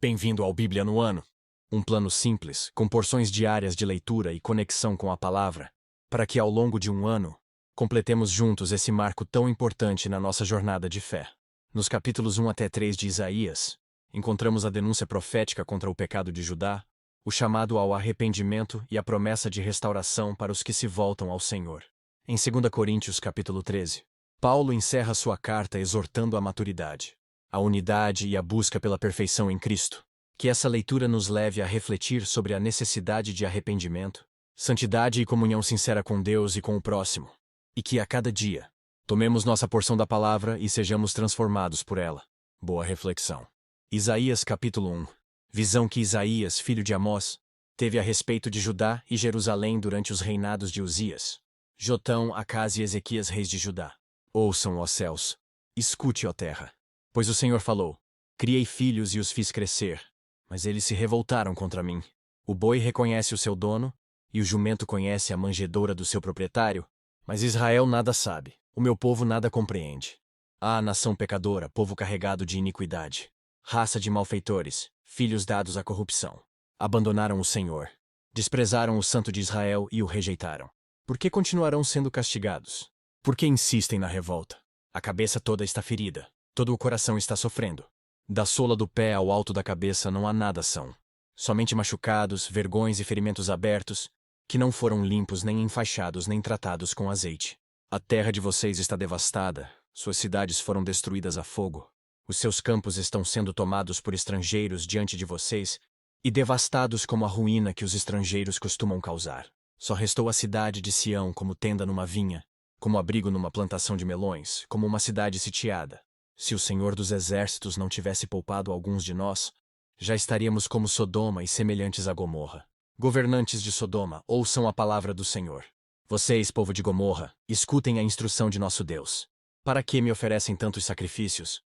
Bem-vindo ao Bíblia no Ano. Um plano simples, com porções diárias de leitura e conexão com a palavra, para que ao longo de um ano, completemos juntos esse marco tão importante na nossa jornada de fé. Nos capítulos 1 até 3 de Isaías, encontramos a denúncia profética contra o pecado de Judá, o chamado ao arrependimento e a promessa de restauração para os que se voltam ao Senhor. Em 2 Coríntios capítulo 13, Paulo encerra sua carta exortando a maturidade, a unidade e a busca pela perfeição em Cristo. Que essa leitura nos leve a refletir sobre a necessidade de arrependimento, santidade e comunhão sincera com Deus e com o próximo. E que a cada dia, tomemos nossa porção da palavra e sejamos transformados por ela. Boa reflexão. Isaías capítulo 1. Visão que Isaías, filho de Amós, teve a respeito de Judá e Jerusalém durante os reinados de Uzias, Jotão, Acás e Ezequias, reis de Judá. Ouçam, ó céus, escute, ó terra. Pois o Senhor falou: criei filhos e os fiz crescer, mas eles se revoltaram contra mim. O boi reconhece o seu dono, e o jumento conhece a manjedoura do seu proprietário, mas Israel nada sabe, o meu povo nada compreende. Ah, nação pecadora, povo carregado de iniquidade, raça de malfeitores, filhos dados à corrupção. Abandonaram o Senhor, desprezaram o Santo de Israel e o rejeitaram. Por que continuarão sendo castigados? Por que insistem na revolta? A cabeça toda está ferida, todo o coração está sofrendo. Da sola do pé ao alto da cabeça não há nada são. Somente machucados, vergões e ferimentos abertos, que não foram limpos nem enfaixados nem tratados com azeite. A terra de vocês está devastada, suas cidades foram destruídas a fogo. Os seus campos estão sendo tomados por estrangeiros diante de vocês e devastados como a ruína que os estrangeiros costumam causar. Só restou a cidade de Sião como tenda numa vinha, como abrigo numa plantação de melões, como uma cidade sitiada. Se o Senhor dos Exércitos não tivesse poupado alguns de nós, já estaríamos como Sodoma e semelhantes a Gomorra. Governantes de Sodoma, ouçam a palavra do Senhor. Vocês, povo de Gomorra, escutem a instrução de nosso Deus. Para que me oferecem tantos sacrifícios?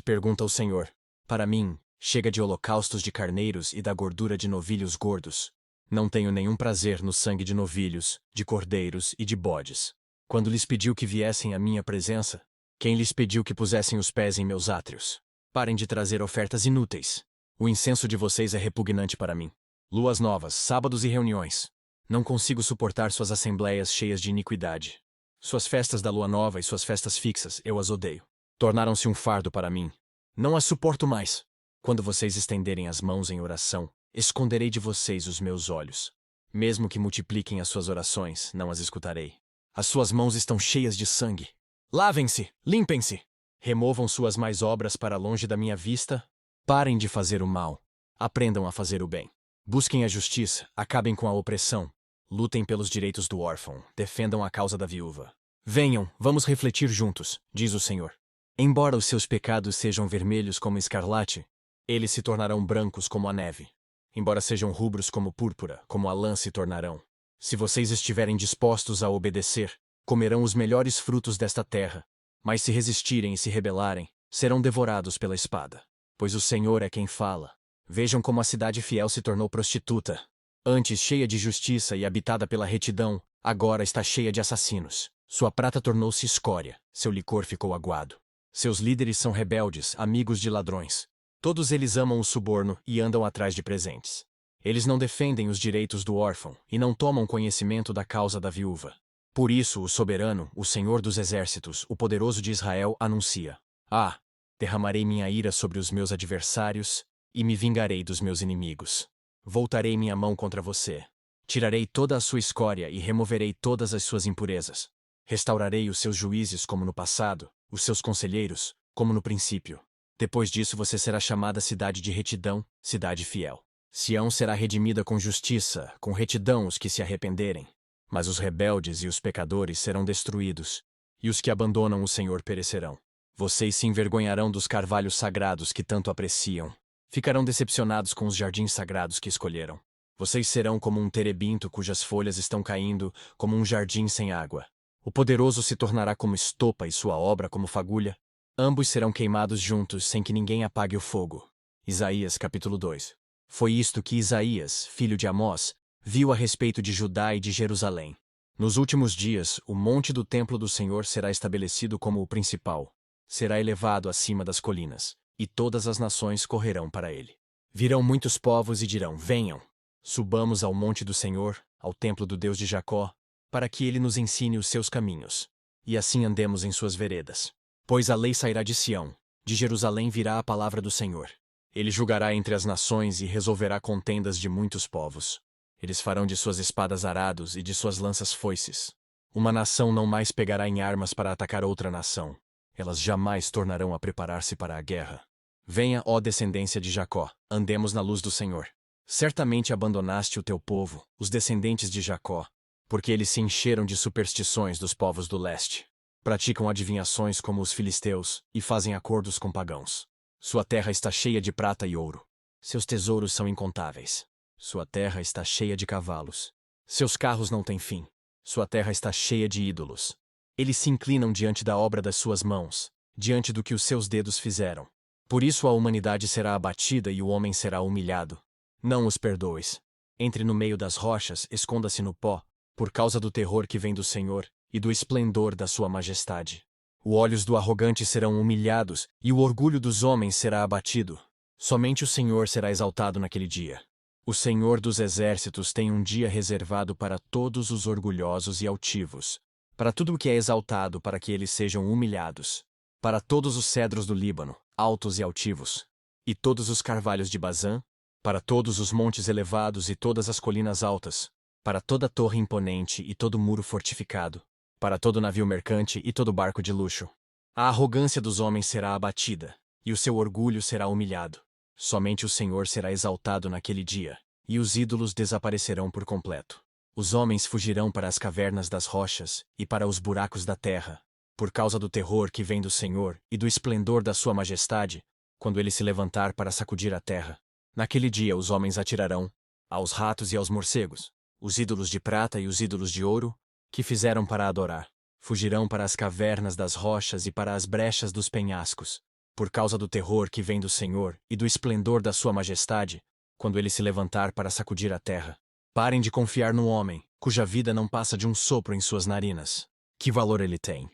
Pergunta o Senhor. Para mim, chega de holocaustos de carneiros e da gordura de novilhos gordos. Não tenho nenhum prazer no sangue de novilhos, de cordeiros e de bodes. Quando lhes pediu que viessem à minha presença, quem lhes pediu que pusessem os pés em meus átrios? Parem de trazer ofertas inúteis. O incenso de vocês é repugnante para mim. Luas novas, sábados e reuniões. Não consigo suportar suas assembleias cheias de iniquidade. Suas festas da lua nova e suas festas fixas, eu as odeio. Tornaram-se um fardo para mim. Não as suporto mais. Quando vocês estenderem as mãos em oração, esconderei de vocês os meus olhos. Mesmo que multipliquem as suas orações, não as escutarei. As suas mãos estão cheias de sangue. Lavem-se, limpem-se. Removam suas más obras para longe da minha vista. Parem de fazer o mal. Aprendam a fazer o bem. Busquem a justiça, acabem com a opressão. Lutem pelos direitos do órfão, defendam a causa da viúva. Venham, vamos refletir juntos, diz o Senhor. Embora os seus pecados sejam vermelhos como escarlate, eles se tornarão brancos como a neve. Embora sejam rubros como púrpura, como a lã se tornarão. Se vocês estiverem dispostos a obedecer, comerão os melhores frutos desta terra, mas se resistirem e se rebelarem, serão devorados pela espada. Pois o Senhor é quem fala. Vejam como a cidade fiel se tornou prostituta. Antes cheia de justiça e habitada pela retidão, agora está cheia de assassinos. Sua prata tornou-se escória, seu licor ficou aguado. Seus líderes são rebeldes, amigos de ladrões. Todos eles amam o suborno e andam atrás de presentes. Eles não defendem os direitos do órfão e não tomam conhecimento da causa da viúva. Por isso o soberano, o Senhor dos Exércitos, o poderoso de Israel, anuncia: Ah, derramarei minha ira sobre os meus adversários e me vingarei dos meus inimigos. Voltarei minha mão contra você. Tirarei toda a sua escória e removerei todas as suas impurezas. Restaurarei os seus juízes como no passado, os seus conselheiros, como no princípio. Depois disso você será chamada cidade de retidão, cidade fiel. Sião será redimida com justiça, com retidão os que se arrependerem. Mas os rebeldes e os pecadores serão destruídos, e os que abandonam o Senhor perecerão. Vocês se envergonharão dos carvalhos sagrados que tanto apreciam. Ficarão decepcionados com os jardins sagrados que escolheram. Vocês serão como um terebinto cujas folhas estão caindo, como um jardim sem água. O poderoso se tornará como estopa e sua obra como fagulha. Ambos serão queimados juntos sem que ninguém apague o fogo. Isaías capítulo 2. Foi isto que Isaías, filho de Amós, viu a respeito de Judá e de Jerusalém. Nos últimos dias, o monte do templo do Senhor será estabelecido como o principal. Será elevado acima das colinas, e todas as nações correrão para ele. Virão muitos povos e dirão: venham, subamos ao monte do Senhor, ao templo do Deus de Jacó, para que ele nos ensine os seus caminhos, e assim andemos em suas veredas. Pois a lei sairá de Sião, de Jerusalém virá a palavra do Senhor. Ele julgará entre as nações e resolverá contendas de muitos povos. Eles farão de suas espadas arados e de suas lanças foices. Uma nação não mais pegará em armas para atacar outra nação. Elas jamais tornarão a preparar-se para a guerra. Venha, ó descendência de Jacó, andemos na luz do Senhor. Certamente abandonaste o teu povo, os descendentes de Jacó, porque eles se encheram de superstições dos povos do leste. Praticam adivinhações como os filisteus e fazem acordos com pagãos. Sua terra está cheia de prata e ouro. Seus tesouros são incontáveis. Sua terra está cheia de cavalos. Seus carros não têm fim. Sua terra está cheia de ídolos. Eles se inclinam diante da obra das suas mãos, diante do que os seus dedos fizeram. Por isso a humanidade será abatida e o homem será humilhado. Não os perdoes. Entre no meio das rochas, esconda-se no pó, por causa do terror que vem do Senhor e do esplendor da sua majestade. Os olhos do arrogante serão humilhados e o orgulho dos homens será abatido. Somente o Senhor será exaltado naquele dia. O Senhor dos exércitos tem um dia reservado para todos os orgulhosos e altivos, para tudo o que é exaltado para que eles sejam humilhados, para todos os cedros do Líbano, altos e altivos, e todos os carvalhos de Bazã, para todos os montes elevados e todas as colinas altas, para toda torre imponente e todo muro fortificado, para todo navio mercante e todo barco de luxo. A arrogância dos homens será abatida, e o seu orgulho será humilhado. Somente o Senhor será exaltado naquele dia, e os ídolos desaparecerão por completo. Os homens fugirão para as cavernas das rochas e para os buracos da terra, por causa do terror que vem do Senhor e do esplendor da sua majestade, quando ele se levantar para sacudir a terra. Naquele dia os homens atirarão aos ratos e aos morcegos, os ídolos de prata e os ídolos de ouro, que fizeram para adorar. Fugirão para as cavernas das rochas e para as brechas dos penhascos, por causa do terror que vem do Senhor e do esplendor da sua majestade, quando ele se levantar para sacudir a terra. Parem de confiar no homem, cuja vida não passa de um sopro em suas narinas. Que valor ele tem?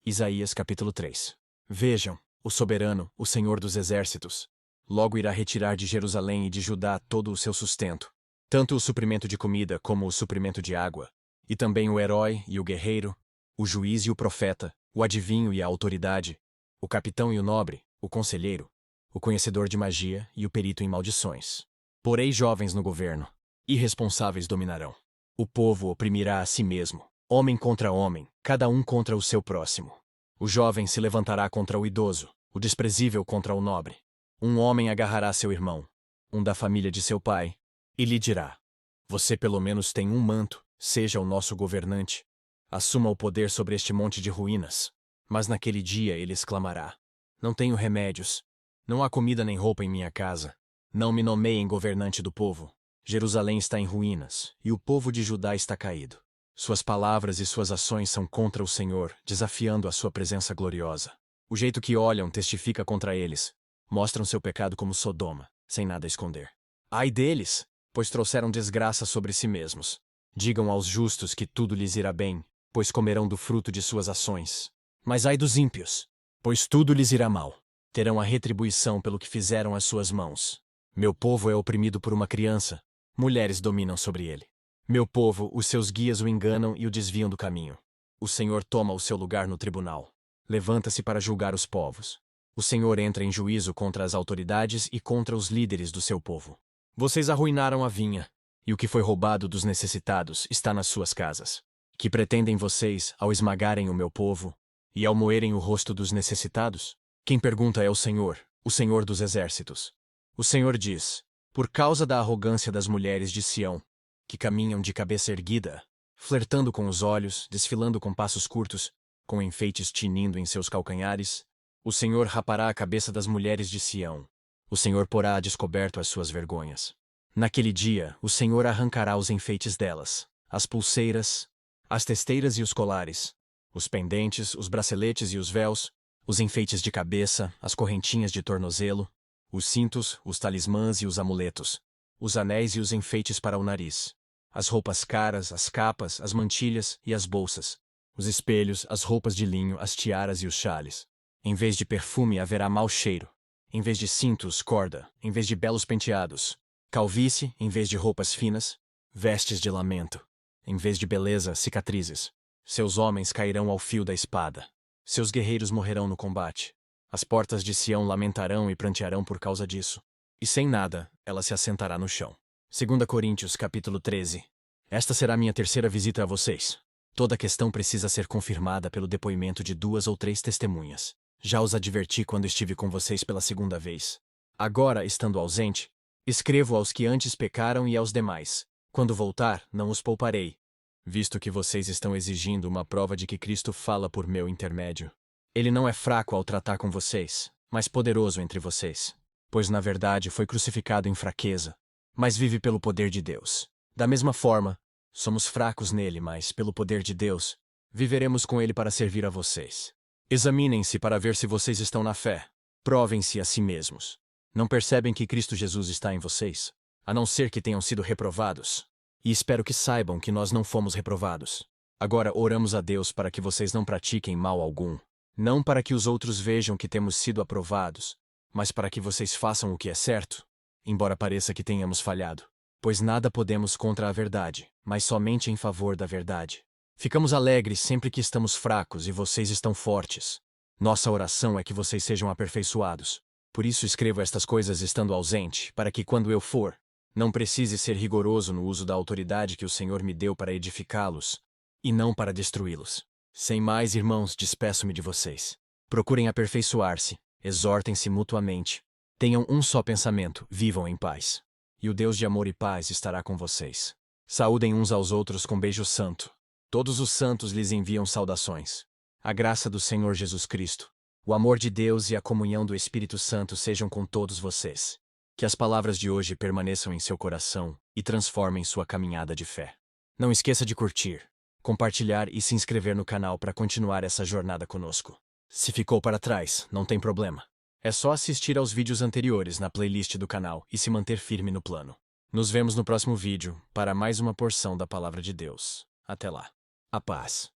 Isaías capítulo 3. Vejam, o soberano, o Senhor dos exércitos, logo irá retirar de Jerusalém e de Judá todo o seu sustento, tanto o suprimento de comida como o suprimento de água, e também o herói e o guerreiro, o juiz e o profeta, o adivinho e a autoridade, o capitão e o nobre, o conselheiro, o conhecedor de magia e o perito em maldições. Porei jovens no governo, irresponsáveis dominarão. O povo oprimirá a si mesmo, homem contra homem, cada um contra o seu próximo. O jovem se levantará contra o idoso, o desprezível contra o nobre. Um homem agarrará seu irmão, um da família de seu pai, e lhe dirá: você pelo menos tem um manto, seja o nosso governante. Assuma o poder sobre este monte de ruínas. Mas naquele dia ele exclamará: não tenho remédios, não há comida nem roupa em minha casa. Não me nomeiem governante do povo. Jerusalém está em ruínas, e o povo de Judá está caído. Suas palavras e suas ações são contra o Senhor, desafiando a sua presença gloriosa. O jeito que olham testifica contra eles. Mostram seu pecado como Sodoma, sem nada a esconder. Ai deles, pois trouxeram desgraça sobre si mesmos. Digam aos justos que tudo lhes irá bem, pois comerão do fruto de suas ações. Mas ai dos ímpios, pois tudo lhes irá mal. Terão a retribuição pelo que fizeram as suas mãos. Meu povo é oprimido por uma criança. Mulheres dominam sobre ele. Meu povo, os seus guias o enganam e o desviam do caminho. O Senhor toma o seu lugar no tribunal. Levanta-se para julgar os povos. O Senhor entra em juízo contra as autoridades e contra os líderes do seu povo. Vocês arruinaram a vinha, e o que foi roubado dos necessitados está nas suas casas. Que pretendem vocês ao esmagarem o meu povo e ao moerem o rosto dos necessitados? Quem pergunta é o Senhor dos exércitos. O Senhor diz: por causa da arrogância das mulheres de Sião, que caminham de cabeça erguida, flertando com os olhos, desfilando com passos curtos, com enfeites tinindo em seus calcanhares, o Senhor rapará a cabeça das mulheres de Sião. O Senhor porá a descoberto as suas vergonhas. Naquele dia, o Senhor arrancará os enfeites delas, as pulseiras, as testeiras e os colares, os pendentes, os braceletes e os véus, os enfeites de cabeça, as correntinhas de tornozelo, os cintos, os talismãs e os amuletos, os anéis e os enfeites para o nariz, as roupas caras, as capas, as mantilhas e as bolsas, os espelhos, as roupas de linho, as tiaras e os xales. Em vez de perfume haverá mau cheiro. em vez de cintos, corda, em vez de belos penteados, calvície, em vez de roupas finas, vestes de lamento, em vez de beleza, cicatrizes. Seus homens cairão ao fio da espada. Seus guerreiros morrerão no combate. As portas de Sião lamentarão e prantearão por causa disso. E sem nada, ela se assentará no chão. 2 Coríntios, capítulo 13. Esta será minha terceira visita a vocês. Toda questão precisa ser confirmada pelo depoimento de 2 ou 3 testemunhas. Já os adverti quando estive com vocês pela segunda vez. Agora, estando ausente, escrevo aos que antes pecaram e aos demais. Quando voltar, não os pouparei, visto que vocês estão exigindo uma prova de que Cristo fala por meu intermédio. Ele não é fraco ao tratar com vocês, mas poderoso entre vocês. Pois na verdade foi crucificado em fraqueza, mas vive pelo poder de Deus. Da mesma forma, somos fracos nele, mas pelo poder de Deus, viveremos com ele para servir a vocês. Examinem-se para ver se vocês estão na fé. Provem-se a si mesmos. Não percebem que Cristo Jesus está em vocês, a não ser que tenham sido reprovados? E espero que saibam que nós não fomos reprovados. Agora oramos a Deus para que vocês não pratiquem mal algum. Não para que os outros vejam que temos sido aprovados, mas para que vocês façam o que é certo, embora pareça que tenhamos falhado. Pois nada podemos contra a verdade, mas somente em favor da verdade. Ficamos alegres sempre que estamos fracos e vocês estão fortes. Nossa oração é que vocês sejam aperfeiçoados. Por isso escrevo estas coisas estando ausente, para que quando eu for, não precise ser rigoroso no uso da autoridade que o Senhor me deu para edificá-los, e não para destruí-los. Sem mais, irmãos, despeço-me de vocês. Procurem aperfeiçoar-se, exortem-se mutuamente. Tenham um só pensamento, vivam em paz. E o Deus de amor e paz estará com vocês. Saúdem uns aos outros com beijo santo. Todos os santos lhes enviam saudações. A graça do Senhor Jesus Cristo, o amor de Deus e a comunhão do Espírito Santo sejam com todos vocês. Que as palavras de hoje permaneçam em seu coração e transformem sua caminhada de fé. Não esqueça de curtir, compartilhar e se inscrever no canal para continuar essa jornada conosco. Se ficou para trás, não tem problema. É só assistir aos vídeos anteriores na playlist do canal e se manter firme no plano. Nos vemos no próximo vídeo para mais uma porção da Palavra de Deus. Até lá. A paz.